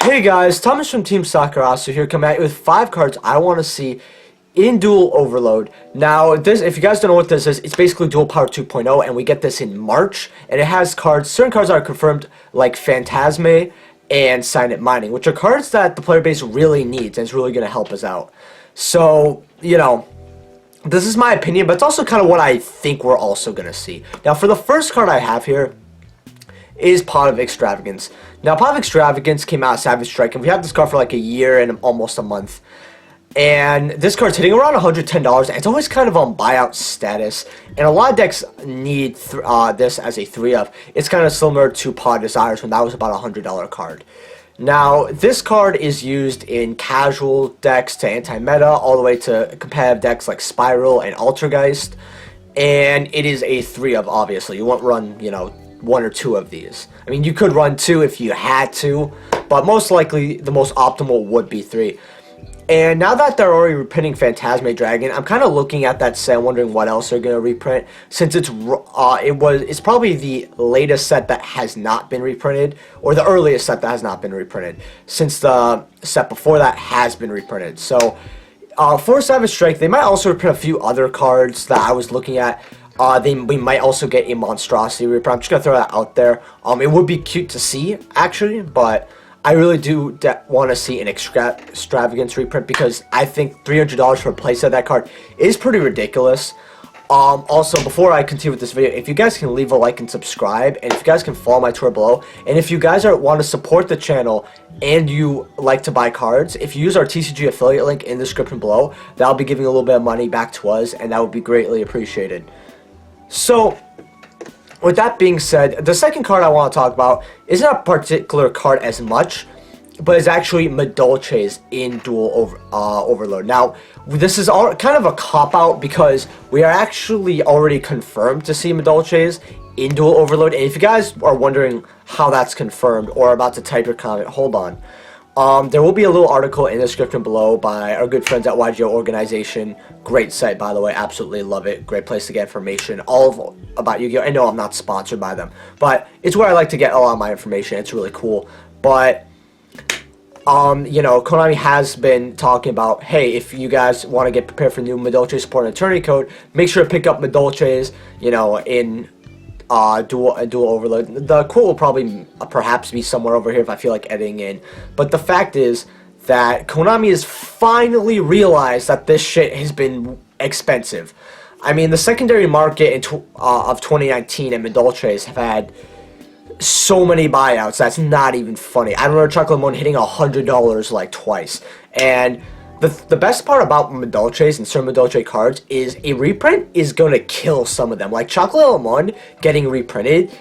Hey guys, Thomas from Team Sakurasu here, coming at you with 5 cards I want to see in Duel Overload. Now, this, if you guys don't know what this is, it's basically Duel Power 2.0, and we get this in March, and it has cards, certain cards that are confirmed, like Phantasme and Silent Mining, which are cards that the player base really needs, and it's really going to help us out. So, you know, this is my opinion, but it's also kind of what I think we're also going to see. Now, for the first card I have here is Pot of Extravagance. Now, Pot of Extravagance came out of Savage Strike, and we have this card for like a year and almost a month. And this card's hitting around $110, and it's always kind of on buyout status. And a lot of decks need this as a 3-of. It's kind of similar to Pot Desires when that was about a $100 card. Now, this card is used in casual decks to anti-meta, all the way to competitive decks like Spiral and Altergeist. And it is a 3-of, obviously. You won't run, you know, 1 or 2 of these. I mean, you could run 2 if you had to, but most likely the most optimal would be 3. And now that they're already reprinting Phantasme Dragon, I'm kind of looking at that set, wondering what else they're going to reprint, since it's probably the latest set that has not been reprinted, or the earliest set that has not been reprinted, since the set before that has been reprinted. So for Savage Strike, they might also reprint a few other cards that I was looking at. We might also get a Monstrosity reprint. I'm just going to throw that out there. It would be cute to see, actually, but I really do want to see an Extravagance reprint, because I think $300 for a playset of that card is pretty ridiculous. Also, before I continue with this video, if you guys can leave a like and subscribe, and if you guys can follow my Twitter below, and if you guys want to support the channel and you like to buy cards, if you use our TCG affiliate link in the description below, that'll be giving a little bit of money back to us, and that would be greatly appreciated. So, with that being said, the second card I want to talk about isn't a particular card as much, but it's actually MADOLCHE's in Duel Overload. Now, this is all kind of a cop-out, because we are actually already confirmed to see MADOLCHE's in Duel Overload. And if you guys are wondering how that's confirmed, or about to type your comment, hold on. There will be a little article in the description below by our good friends at YGO Organization. Great site, by the way. Absolutely love it. Great place to get information all about Yu-Gi-Oh! I know I'm not sponsored by them, but it's where I like to get a lot of my information. It's really cool. But you know, Konami has been talking about, hey, if you guys want to get prepared for new MADOLCHE support and attorney code, make sure to pick up MADOLCHE's, you know, in Duel Overload. The quote will probably perhaps be somewhere over here if I feel like editing in. But the fact is that Konami has finally realized that this shit has been expensive. I mean, the secondary market of 2019 and MADOLCHE's have had so many buyouts that's not even funny. I remember Chocolate Moon hitting $100 like twice. And the best part about MADOLCHE's and certain MADOLCHE cards is a reprint is going to kill some of them. Like Chocolate Almond getting reprinted,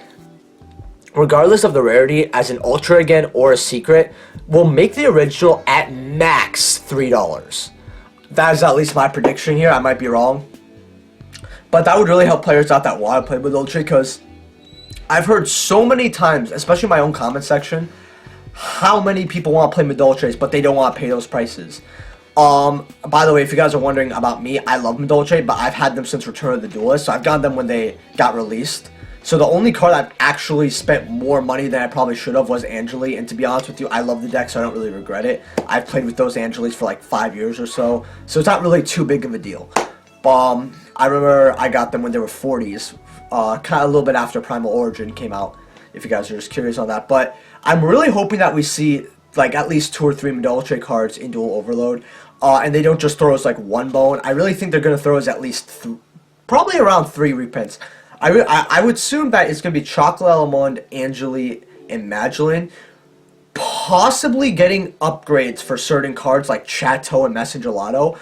regardless of the rarity, as an Ultra again or a Secret, will make the original at max $3. That is at least my prediction here. I might be wrong. But that would really help players out that want to play MADOLCHE, because I've heard so many times, especially in my own comment section, how many people want to play MADOLCHE's, but they don't want to pay those prices. By the way, if you guys are wondering about me, I love MADOLCHE, but I've had them since Return of the Duelist, so I've gotten them when they got released. So the only card I've actually spent more money than I probably should have was Angeli, and to be honest with you, I love the deck, so I don't really regret it. I've played with those Angelis for like 5 years or so it's not really too big of a deal. I remember I got them when they were 40s, kind of a little bit after Primal Origin came out, if you guys are just curious on that. But I'm really hoping that we see like at least 2 or 3 MADOLCHE cards in Duel Overload, and they don't just throw us like one bone. I really think they're going to throw us at least probably around 3 reprints. I would assume that it's going to be Chocolate Almond, Angeli, and Magileine, possibly getting upgrades for certain cards like Chateau and Messenger Lotto.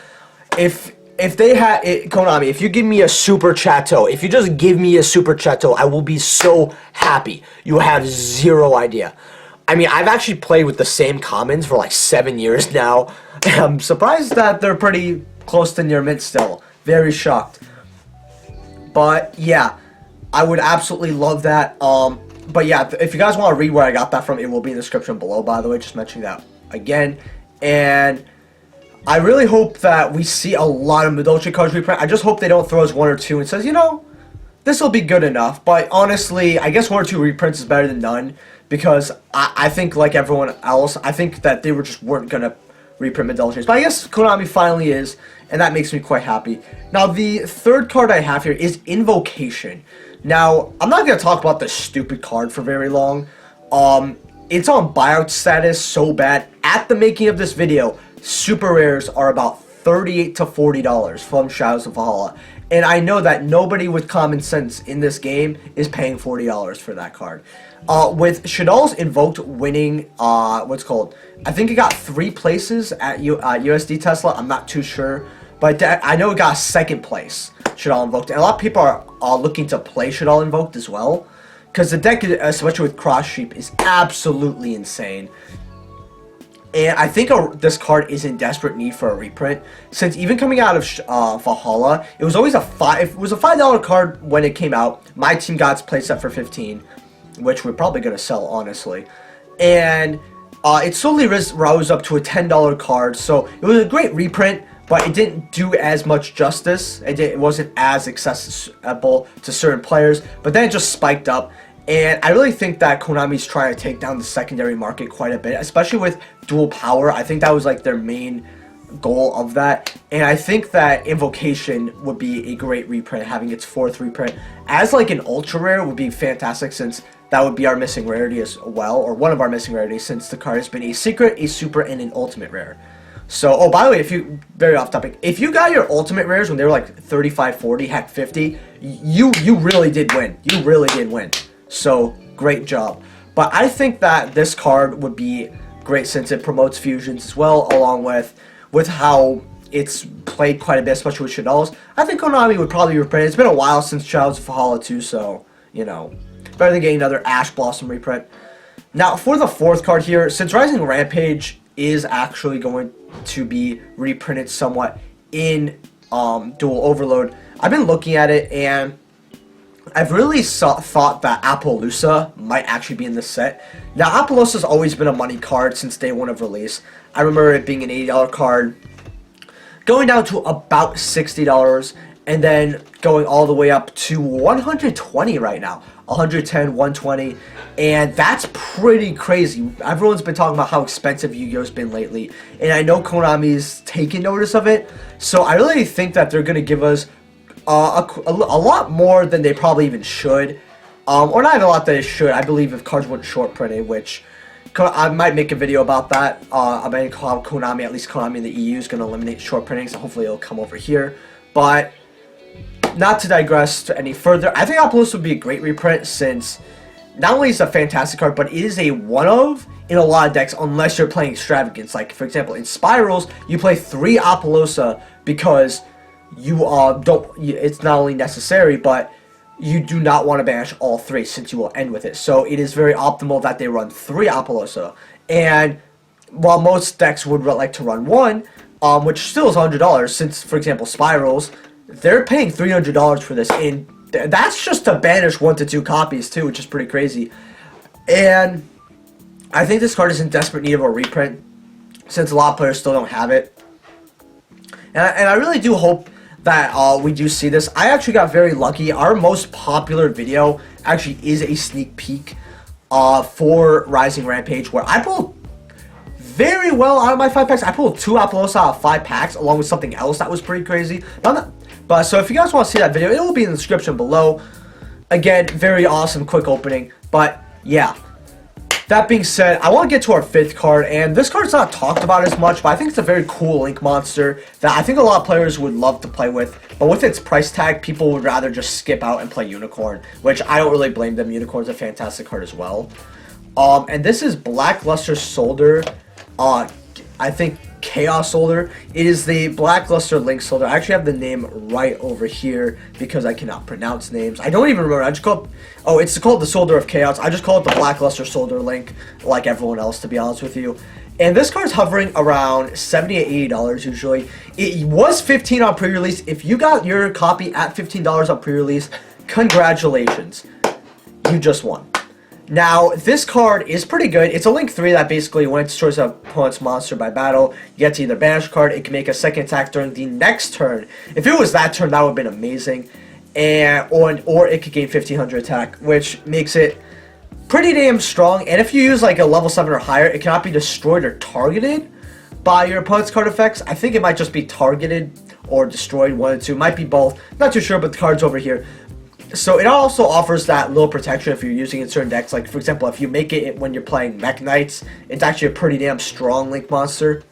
If they had Konami, if you give me a Super Chateau, if you just give me a Super Chateau, I will be so happy. You have zero idea. I mean, I've actually played with the same commons for like 7 years now. I'm surprised that they're pretty close to near mint still. Very shocked. But yeah, I would absolutely love that. But yeah, if you guys want to read where I got that from, it will be in the description below, by the way. Just mentioning that again. And I really hope that we see a lot of MADOLCHE cards reprint. I just hope they don't throw us 1 or 2 and says, you know, this will be good enough. But honestly, I guess 1 or 2 reprints is better than none, because I think, like everyone else, I think that they weren't going to reprint MADOLCHEs. But I guess Konami finally is, and that makes me quite happy. Now, the third card I have here is Invocation. Now, I'm not going to talk about this stupid card for very long. It's on buyout status so bad. At the making of this video, super rares are about $38 to $40 from Shadows of Valhalla. And I know that nobody with common sense in this game is paying $40 for that card. With CHATEAU's Invoked winning, what's called, I think it got 3 places at USD Tesla. I'm not too sure. But I know it got 2nd place, CHATEAU Invoked. And a lot of people are looking to play CHATEAU Invoked as well. Because the deck, especially with Cross Sheep, is absolutely insane. And I think this card is in desperate need for a reprint, since even coming out of Valhalla, it was always a $5 card when it came out. My team got its playset for $15, which we're probably gonna sell, honestly. And it slowly rose up to a $10 card, so it was a great reprint, but it didn't do as much justice. It wasn't as accessible to certain players, but then it just spiked up. And I really think that Konami's trying to take down the secondary market quite a bit, especially with Dual Power. I think that was like their main goal of that. And I think that Invocation would be a great reprint, having its 4th reprint. As like an ultra rare would be fantastic, since that would be our missing rarity as well, or one of our missing rarities, since the card has been a secret, a super, and an ultimate rare. So, oh, by the way, very off topic, if you got your ultimate rares when they were like 35, 40, heck 50, you really did win. You really did win. So, great job. But I think that this card would be great since it promotes fusions as well, along with how it's played quite a bit, especially with CHATEAU's. I think Konami would probably reprint it. It's been a while since Shadows of Valhalla 2, so, you know, better than getting another Ash Blossom reprint. Now, for the 4th card here, since Rising Rampage is actually going to be reprinted somewhat in Duel Overload, I've been looking at it, and I've really thought that Appaloosa might actually be in this set. Now, Appaloosa's always been a money card since day 1 of release. I remember it being an $80 card, going down to about $60, and then going all the way up to $120 right now. 110, 120, and that's pretty crazy. Everyone's been talking about how expensive Yu-Gi-Oh's been lately, and I know Konami's taking notice of it, so I really think that they're going to give us a lot more than they probably even should, or not even a lot that they should. I believe if cards weren't short printed, which I might make a video about that, about how Konami, at least Konami in the EU, is going to eliminate short printings, so hopefully it'll come over here. But not to digress any further, I think Appaloosa would be a great reprint, since not only is it a fantastic card, but it is a one-of in a lot of decks, unless you're playing Extravagance. Like, for example, in Spirals, you play 3 Appaloosa because you it's not only necessary, but you do not want to banish all 3, since you will end with it. So it is very optimal that they run 3 Appaloosa. And while most decks would like to run 1, which still is $100, since, for example, Spirals, they're paying $300 for this, and that's just to banish 1 to 2 copies too, which is pretty crazy. And I think this card is in desperate need of a reprint, since a lot of players still don't have it. And I really do hope that we do see this. I actually got very lucky. Our most popular video actually is a sneak peek for Rising Rampage, where I pulled very well out of my 5 packs. I pulled 2 Appaloosa out of 5 packs, along with something else that was pretty crazy. But so if you guys want to see that video, it will be in the description below. Again, very awesome, quick opening. But yeah, that being said, I want to get to our 5th card, and this card's not talked about as much, but I think it's a very cool Link monster that I think a lot of players would love to play with. But with its price tag, people would rather just skip out and play Unicorn, which I don't really blame them. Unicorn's a fantastic card as well. And this is Blackluster Soldier. I think Chaos Soldier. It is the Blackluster Link Soldier. I actually have the name right over here because I cannot pronounce names. I don't even remember. I just call it, oh, it's called the Soldier of Chaos. I just call it the Blackluster Soldier Link, like everyone else, to be honest with you. And this card's hovering around $70 to $80 usually. It was $15 on pre-release. If you got your copy at $15 on pre-release, congratulations. You just won. Now, this card is pretty good. It's a Link 3 that basically, when it destroys an opponent's monster by battle, you get to either banish card, it can make a second attack during the next turn. If it was that turn, that would have been amazing. Or it could gain 1500 attack, which makes it pretty damn strong, and if you use like a level 7 or higher, it cannot be destroyed or targeted by your opponent's card effects. I think it might just be targeted or destroyed, one or two. Might be both. Not too sure, but the card's over here. So it also offers that little protection if you're using it in certain decks. Like, for example, if you make it when you're playing Mech Knights, it's actually a pretty damn strong Link monster.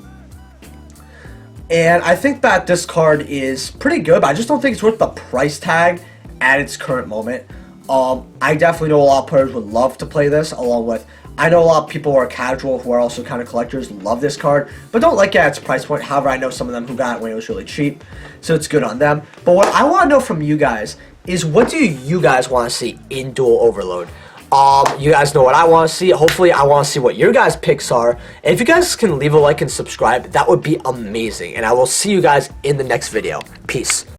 And I think that this card is pretty good, but I just don't think it's worth the price tag at its current moment. I definitely know a lot of players would love to play this, along with, I know a lot of people who are casual, who are also kind of collectors, love this card, but don't like it at its price point. However, I know some of them who got it when it was really cheap, so it's good on them. But what I want to know from you guys is, what do you guys want to see in Duel Overload? You guys know what I want to see. Hopefully, I want to see what your guys' picks are. And if you guys can leave a like and subscribe, that would be amazing. And I will see you guys in the next video. Peace.